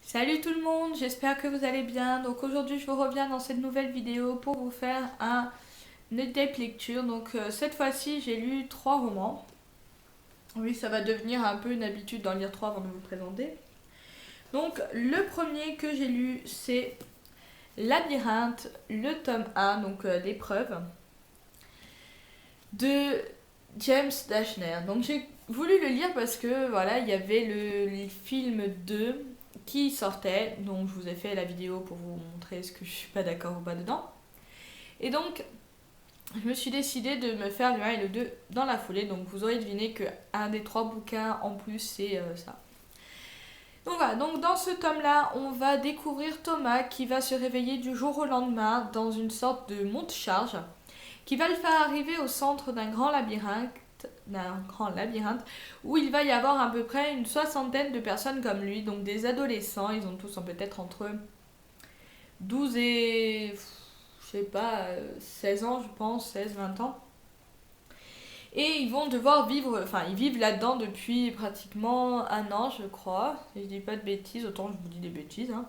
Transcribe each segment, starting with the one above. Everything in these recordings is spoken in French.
Salut tout le monde, j'espère que vous allez bien. Donc aujourd'hui je vous reviens dans cette nouvelle vidéo pour vous faire un update lecture. Donc cette fois-ci j'ai lu 3 romans. Oui, ça va devenir un peu une habitude d'en lire 3 avant de vous le présenter. Donc le premier que j'ai lu c'est Labyrinthe, le tome 1, donc l'épreuve, de James Dashner. Donc j'ai voulu le lire parce que voilà, il y avait le film 2 qui sortait, donc je vous ai fait la vidéo pour vous montrer ce que je suis pas d'accord ou pas dedans. Et donc je me suis décidée de me faire le 1 et le 2 dans la foulée, donc vous aurez deviné que un des 3 bouquins en plus c'est ça. Donc voilà, donc dans ce tome-là, on va découvrir Thomas qui va se réveiller du jour au lendemain dans une sorte de monte-charge qui va le faire arriver au centre d'un grand labyrinthe où il va y avoir à peu près une soixantaine de personnes comme lui, donc des adolescents, ils ont tous peut-être entre 12 et je sais pas 16 ans je pense, 16-20 ans. Et ils vont devoir vivre, enfin ils vivent là-dedans depuis pratiquement un an je crois, si je dis pas de bêtises, autant je vous dis des bêtises hein.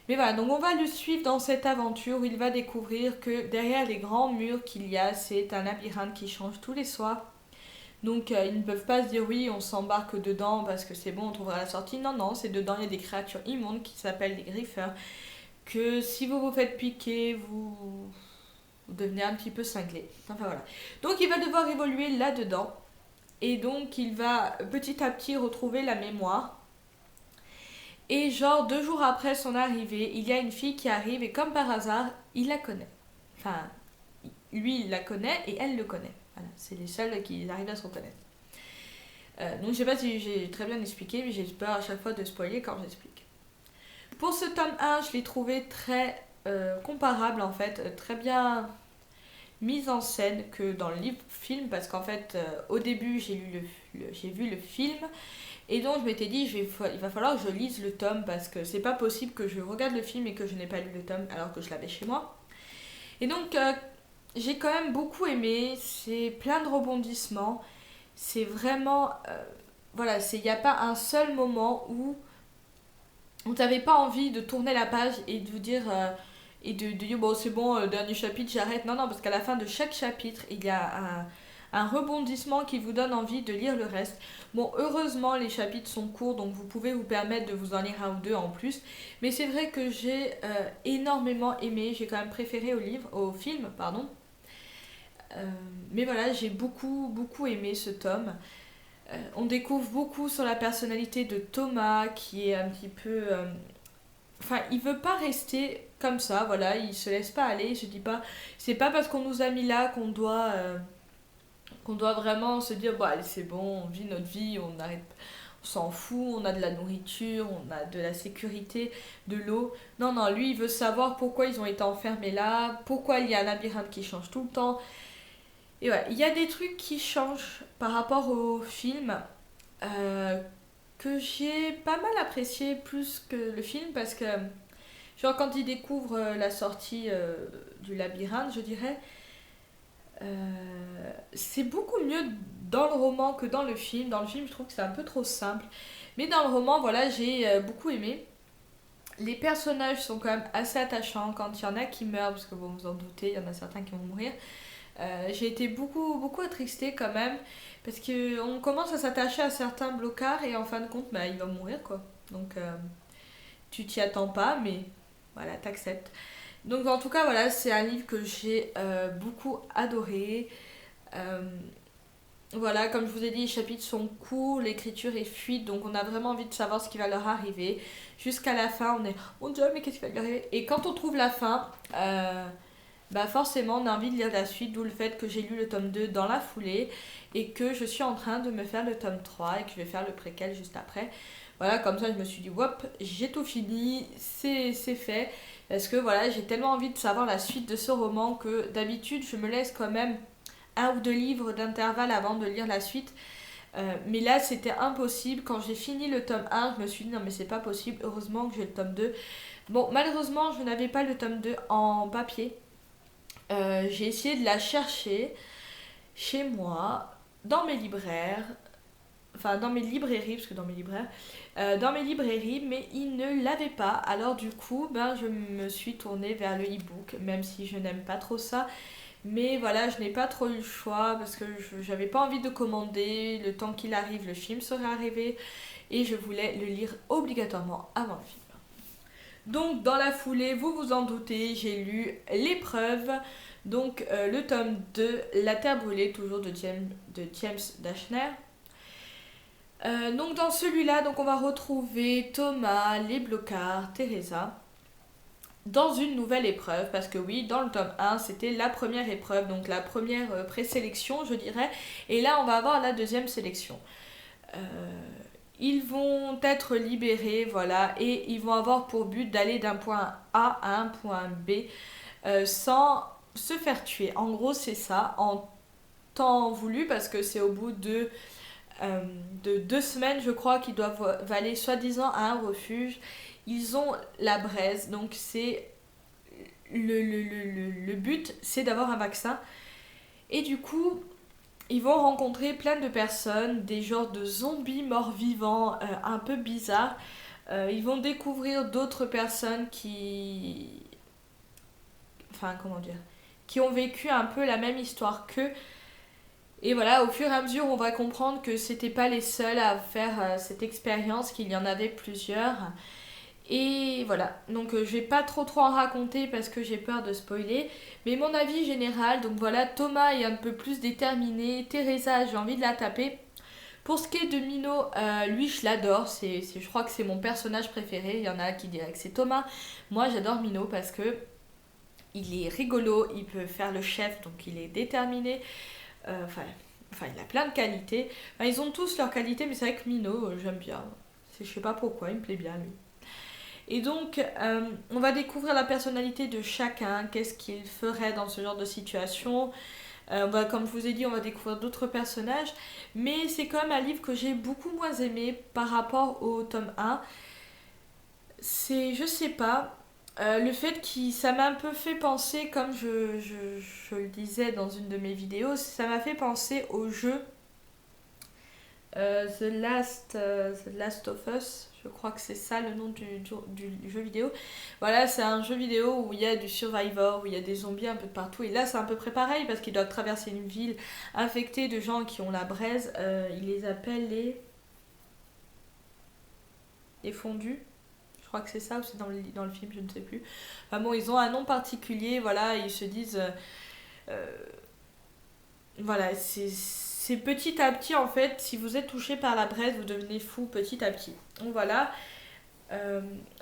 Mais voilà, donc on va le suivre dans cette aventure où il va découvrir que derrière les grands murs qu'il y a, c'est un labyrinthe qui change tous les soirs. Donc ils ne peuvent pas se dire oui, on s'embarque dedans parce que c'est bon, on trouvera la sortie. Non, non, c'est dedans, il y a des créatures immondes qui s'appellent les griffeurs. Que si vous vous faites piquer, vous devenez un petit peu cinglé. Enfin voilà. Donc il va devoir évoluer là-dedans. Et donc il va petit à petit retrouver la mémoire. Et genre 2 jours après son arrivée, il y a une fille qui arrive et comme par hasard, il la connaît. Enfin, lui il la connaît et elle le connaît. Voilà, c'est les seuls qui arrivent à se reconnaître. Donc je sais pas si j'ai très bien expliqué, mais j'ai peur à chaque fois de spoiler quand j'explique. Pour ce tome 1, je l'ai trouvé très comparable en fait, très bien mise en scène que dans le livre film, parce qu'en fait au début j'ai vu le film et donc je m'étais dit il va falloir que je lise le tome parce que c'est pas possible que je regarde le film et que je n'ai pas lu le tome alors que je l'avais chez moi. Et donc j'ai quand même beaucoup aimé, c'est plein de rebondissements, c'est vraiment voilà, il n'y a pas un seul moment où on n'avait pas envie de tourner la page et de vous dire et de dire bon c'est bon, dernier chapitre j'arrête. Non non, parce qu'à la fin de chaque chapitre il y a un rebondissement qui vous donne envie de lire le reste. Bon, heureusement les chapitres sont courts donc vous pouvez vous permettre de vous en lire un ou deux en plus, mais c'est vrai que j'ai énormément aimé, j'ai quand même préféré au film pardon. Mais voilà, j'ai beaucoup aimé ce tome. On découvre beaucoup sur la personnalité de Thomas qui est un petit peu enfin, il veut pas rester comme ça, voilà, il se laisse pas aller, il se dit pas, c'est pas parce qu'on nous a mis là qu'on doit vraiment se dire, bon, allez, c'est bon, on vit notre vie, on arrête, on s'en fout, on a de la nourriture, on a de la sécurité, de l'eau. Non, non, lui, il veut savoir pourquoi ils ont été enfermés là, pourquoi il y a un labyrinthe qui change tout le temps. Et voilà, il y a des trucs qui changent par rapport au film, euh, que j'ai pas mal apprécié plus que le film parce que genre quand il découvre la sortie du labyrinthe, je dirais, c'est beaucoup mieux dans le roman que dans le film. Dans le film, je trouve que c'est un peu trop simple. Mais dans le roman, voilà, j'ai beaucoup aimé. Les personnages sont quand même assez attachants quand il y en a qui meurent, parce que bon, vous en doutez, il y en a certains qui vont mourir. J'ai été beaucoup attristée quand même, parce qu'on commence à s'attacher à certains blocards et en fin de compte, bah, il va mourir quoi. Donc tu t'y attends pas, mais voilà, t'acceptes. Donc en tout cas, voilà, c'est un livre que j'ai beaucoup adoré. Euh, voilà, comme je vous ai dit, les chapitres sont courts, l'écriture est fluide, donc on a vraiment envie de savoir ce qui va leur arriver. Jusqu'à la fin, on est, mon Dieu, mais qu'est-ce qui va leur arriver? Et quand on trouve la fin, bah forcément, on a envie de lire la suite, d'où le fait que j'ai lu le tome 2 dans la foulée et que je suis en train de me faire le tome 3 et que je vais faire le préquel juste après. Voilà, comme ça, je me suis dit, hop, j'ai tout fini, c'est fait. Parce que voilà, j'ai tellement envie de savoir la suite de ce roman que d'habitude, je me laisse quand même un ou deux livres d'intervalle avant de lire la suite. Mais là, c'était impossible. Quand j'ai fini le tome 1, je me suis dit, non, mais c'est pas possible. Heureusement que j'ai le tome 2. Bon, malheureusement, je n'avais pas le tome 2 en papier. J'ai essayé de la chercher chez moi, dans mes libraires. enfin dans mes librairies, parce que dans mes libraires, dans mes librairies, mais ils ne l'avaient pas. Alors du coup, ben, je me suis tournée vers le e-book, même si je n'aime pas trop ça. Mais voilà, je n'ai pas trop eu le choix parce que j'avais pas envie de commander. Le temps qu'il arrive, le film serait arrivé et je voulais le lire obligatoirement avant le film. Donc dans la foulée, vous vous en doutez, j'ai lu L'épreuve, donc le tome 2, La Terre brûlée, toujours de James Dashner. Donc dans celui-là, donc on va retrouver Thomas, les blocards, Teresa dans une nouvelle épreuve, parce que oui, dans le tome 1, c'était la première épreuve, donc la première présélection, je dirais, et là, on va avoir la deuxième sélection. Euh, Ils vont être libérés, voilà, et ils vont avoir pour but d'aller d'un point A à un point B sans se faire tuer. En gros, c'est ça, en temps voulu, parce que c'est au bout de 2 semaines, je crois, qu'ils doivent aller soi-disant à un refuge. Ils ont la braise, donc c'est le but, c'est d'avoir un vaccin. Et du coup, ils vont rencontrer plein de personnes, des genres de zombies morts-vivants un peu bizarres. Ils vont découvrir d'autres personnes enfin, comment dire, qui ont vécu un peu la même histoire qu'eux. Et voilà, au fur et à mesure, on va comprendre que c'était pas les seuls à faire cette expérience, qu'il y en avait plusieurs. Et voilà, donc je vais pas trop en raconter parce que j'ai peur de spoiler, mais mon avis général, donc voilà, Thomas est un peu plus déterminé, Teresa, j'ai envie de la taper. Pour ce qui est de Mino, lui je l'adore, je crois que c'est mon personnage préféré, il y en a qui diraient que c'est Thomas. Moi j'adore Mino parce que il est rigolo, il peut faire le chef, donc il est déterminé, enfin il a plein de qualités. Enfin, ils ont tous leurs qualités, mais c'est vrai que Mino, j'aime bien. Je sais pas pourquoi, il me plaît bien lui. Et donc, on va découvrir la personnalité de chacun, qu'est-ce qu'il ferait dans ce genre de situation. Comme je vous ai dit, on va découvrir d'autres personnages, mais c'est quand même un livre que j'ai beaucoup moins aimé par rapport au tome 1. Je sais pas, le fait que ça m'a un peu fait penser, comme je le disais dans une de mes vidéos, ça m'a fait penser au jeu The Last of Us, je crois que c'est ça le nom du jeu vidéo. Voilà, c'est un jeu vidéo où il y a du Survivor, où il y a des zombies un peu de partout. Et là, c'est un peu près pareil parce qu'ils doivent traverser une ville infectée de gens qui ont la braise. Ils les appellent les fondus. Je crois que c'est ça ou c'est dans le film, je ne sais plus. Enfin bon, ils ont un nom particulier, voilà, ils se disent. Euh, voilà, c'est petit à petit en fait, si vous êtes touché par la braise, vous devenez fou petit à petit. Donc voilà,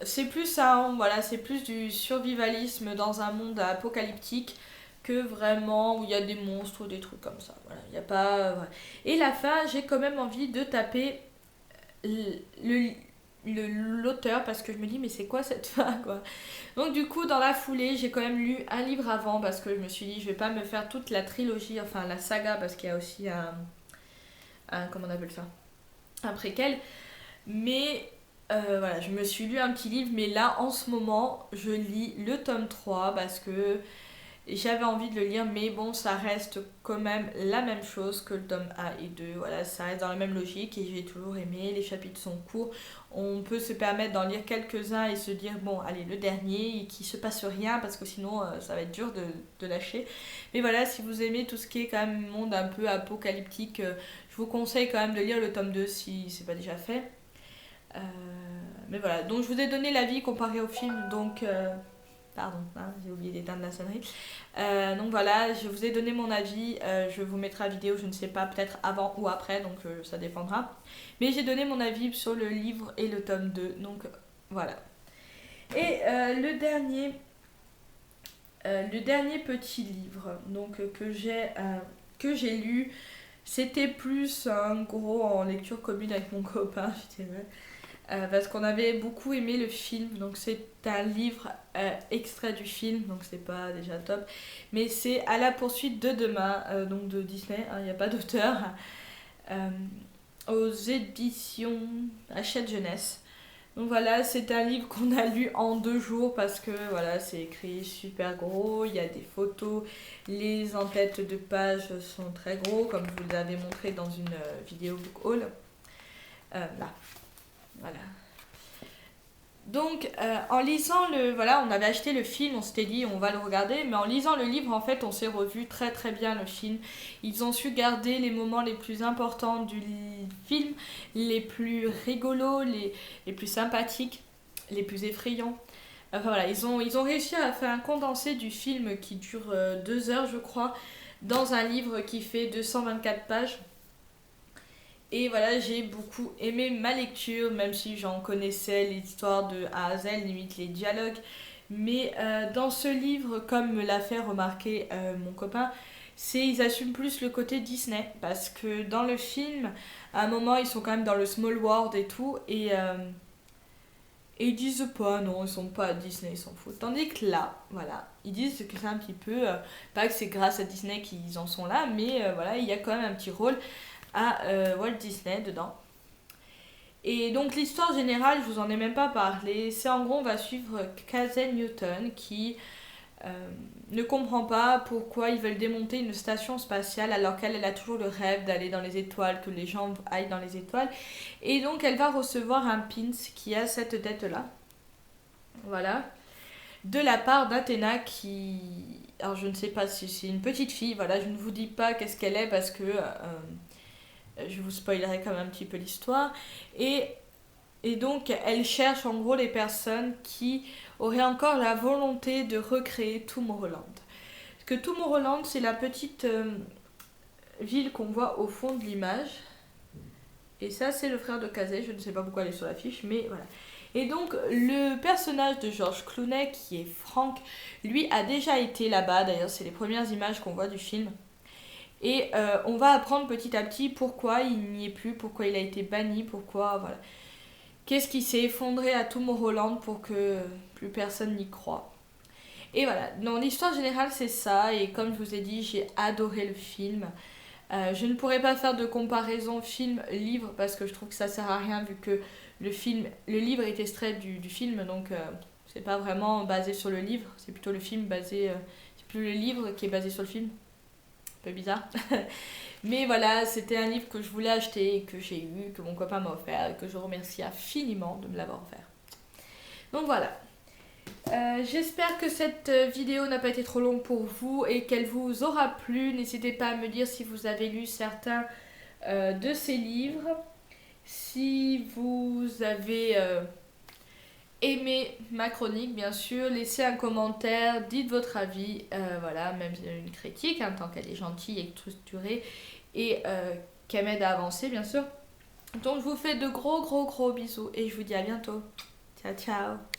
c'est plus ça, hein, voilà, c'est plus du survivalisme dans un monde apocalyptique que vraiment où il y a des monstres ou des trucs comme ça. Voilà, il y a pas. Voilà. Et la fin, j'ai quand même envie de taper le, l'auteur parce que je me dis mais c'est quoi cette fin quoi. Donc du coup dans la foulée j'ai quand même lu un livre avant parce que je me suis dit je vais pas me faire toute la trilogie, enfin la saga parce qu'il y a aussi un comment on appelle ça, un préquel, mais voilà, je me suis lu un petit livre, mais là en ce moment je lis le tome 3 parce que j'avais envie de le lire, mais bon, ça reste quand même la même chose que le tome 1 et 2. Voilà, ça reste dans la même logique et j'ai toujours aimé. Les chapitres sont courts. On peut se permettre d'en lire quelques-uns et se dire, bon, allez, le dernier, et qu'il se passe rien parce que sinon, ça va être dur de lâcher. Mais voilà, si vous aimez tout ce qui est quand même monde un peu apocalyptique, je vous conseille quand même de lire le tome 2 si c'est pas déjà fait. Euh, mais voilà, donc je vous ai donné l'avis comparé au film, donc. Pardon, hein, j'ai oublié d'éteindre la sonnerie. Donc voilà, je vous ai donné mon avis. Je vous mettrai la vidéo, je ne sais pas, peut-être avant ou après, donc ça dépendra. Mais j'ai donné mon avis sur le livre et le tome 2, donc voilà. Et le dernier petit livre donc, que j'ai lu, c'était plus un gros en lecture commune avec mon copain, je dirais. Parce qu'on avait beaucoup aimé le film, donc c'est un livre extrait du film, donc c'est pas déjà top, mais c'est À la poursuite de demain, donc de Disney, il n'y a pas d'auteur, euh, aux éditions Hachette Jeunesse. Donc voilà, c'est un livre qu'on a lu en 2 jours parce que voilà, c'est écrit super gros, il y a des photos, les en-têtes de pages sont très gros, comme je vous l'avais montré dans une vidéo book haul. Là, voilà. Donc, en lisant voilà, on avait acheté le film, on s'était dit on va le regarder, mais en lisant le livre, en fait, on s'est revu très très bien le film. Ils ont su garder les moments les plus importants du film, les plus rigolos, les plus sympathiques, les plus effrayants. Enfin voilà, ils ont réussi à faire un condensé du film qui dure 2 heures, je crois, dans un livre qui fait 224 pages. Et voilà, j'ai beaucoup aimé ma lecture, même si j'en connaissais l'histoire de A à Z, limite les dialogues. Mais dans ce livre, comme me l'a fait remarquer mon copain, ils assument plus le côté Disney. Parce que dans le film, à un moment, ils sont quand même dans le small world et tout. Et ils disent pas, non, ils sont pas à Disney, ils s'en foutent. Tandis que là, voilà, ils disent que c'est un petit peu, pas que c'est grâce à Disney qu'ils en sont là, mais voilà, il y a quand même un petit rôle à Walt Disney dedans. Et donc l'histoire générale, je vous en ai même pas parlé, c'est en gros on va suivre Casey Newton qui ne comprend pas pourquoi ils veulent démonter une station spatiale alors qu'elle elle a toujours le rêve d'aller dans les étoiles, que les gens aillent dans les étoiles. Et donc elle va recevoir un pins qui a cette tête-là. Voilà. De la part d'Athéna qui... Alors je ne sais pas si c'est une petite fille, voilà, je ne vous dis pas qu'est-ce qu'elle est parce que je vous spoilerai quand même un petit peu l'histoire. Et donc, elle cherche en gros les personnes qui auraient encore la volonté de recréer Tomorrowland. Parce que Tomorrowland, c'est la petite ville qu'on voit au fond de l'image. Et ça, c'est le frère de Casey. Je ne sais pas pourquoi elle est sur l'affiche, mais voilà. Et donc, le personnage de George Clooney, qui est Frank, lui a déjà été là-bas. D'ailleurs, c'est les premières images qu'on voit du film. Et on va apprendre petit à petit pourquoi il n'y est plus, pourquoi il a été banni, pourquoi, voilà. Qu'est-ce qui s'est effondré à Tomorrowland pour que plus personne n'y croit. Et voilà, dans l'histoire générale, c'est ça. Et comme je vous ai dit, j'ai adoré le film. Je ne pourrais pas faire de comparaison film-livre parce que je trouve que ça sert à rien vu que le livre est extrait du film. Donc, c'est pas vraiment basé sur le livre. C'est plutôt le film basé... c'est plus le livre qui est basé sur le film. Un peu bizarre. Mais voilà, c'était un livre que je voulais acheter, que j'ai eu, que mon copain m'a offert et que je remercie infiniment de me l'avoir offert. Donc voilà. J'espère que cette vidéo n'a pas été trop longue pour vous et qu'elle vous aura plu. N'hésitez pas à me dire si vous avez lu certains de ces livres. Si vous avez aimé ma chronique, bien sûr, laissez un commentaire, dites votre avis. Voilà, même une critique, hein, tant qu'elle est gentille et structurée. Et qu'elle m'aide à avancer, bien sûr. Donc je vous fais de gros bisous et je vous dis à bientôt. Ciao ciao.